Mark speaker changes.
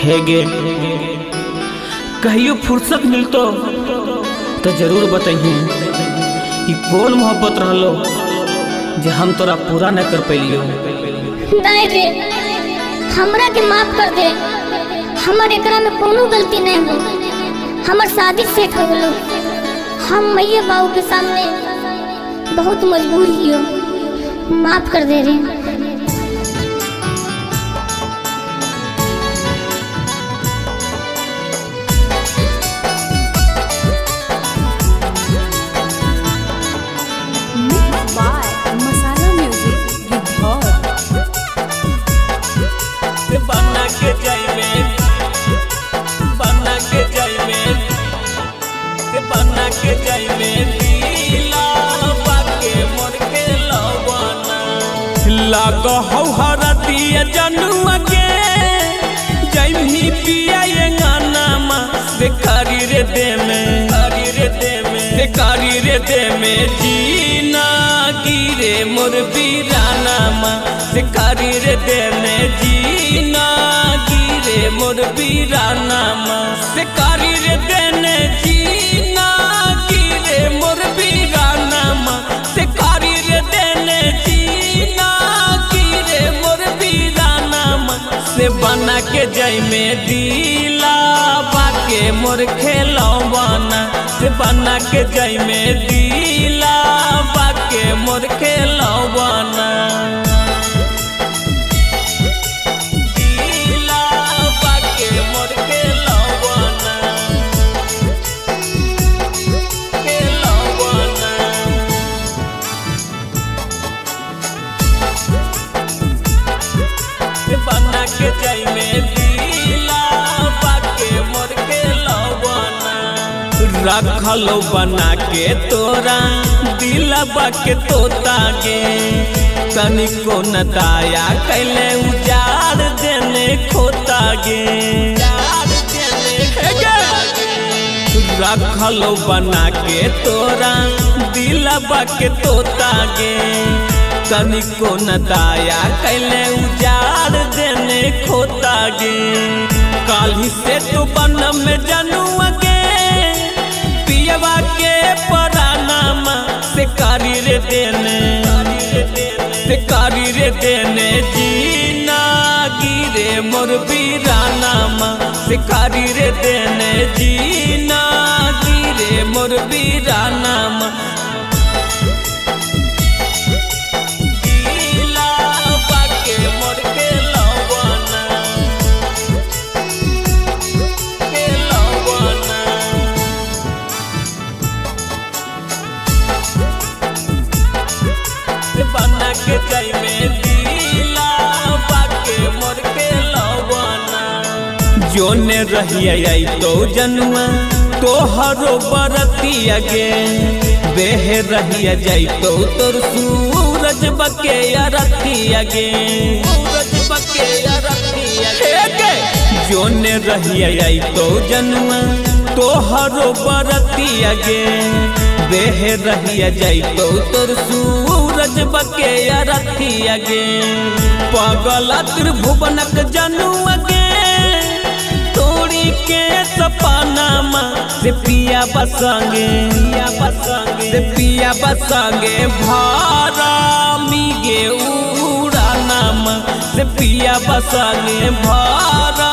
Speaker 1: है गे कहियो फुर्सत मिलतो तो जरूर बताइए कि कौन मोहब्बत रहलो जे हम तोरा पूरा न कर पैलियो।
Speaker 2: नहीं रे हमरा के माफ कर दे, हमर एकरा में कोनो गलती नहीं हो, हमर शादी सेट हो गलो। हम मैया बाबू के सामने बहुत मजबूर हियो, माफ कर दे रे।
Speaker 1: बना के जाइबे दिला बाके मोर के लवाना लाग हौ हरतिया जनुआ के जइमी पिया ये गाना मा बेकारी रे दे में जीना गिरे मोर बीराना मा बेकारी रे दे में जीना गिरे मोर बीराना मा बेकारी रे देने जीना गिरे मोर बीराना मा बेकारी रे देने जीना गिरे मोर बीराना मा से बना के जाई में दिला बाके मोर खेलवाना से बना के जाई में दिला बाके मोर खेलवाना बना के जाई में दिला बाके मोर के लवाना रखलो बना के तोरा दिला बाके तोता गे तनिको न दाया कैले उजाड़ देने खोता गे रखलो बना के तोरा दिला बाके तोता गे तनिको न दाया कैले उजाड़ देने खोता गे काली से तो बन में जनुआ के पियवा के परानामा से कारी रे देने जीना गिरे मोर बीरानामा से कारी रे देने जीना गिरे मोर बीरानामा बना के जाई में दिला बाके मोर के लवाना जोने रहिया आई तो जनुआ तोहरो बरतिया गे बेह रहिया जाई तो तोर सूरज बके रतिया गे जोने रहिया आई तो जनुआ तोहरो बरतिया गे बेह रहिया जाई तो तोर सूरज बके रतिया गे पगला त्रिभुवनक जनुआ गे तोड़ी के सपनामा से पिया बसंगे भारा मिगे उड़ानामा से पिया बसंगे भारा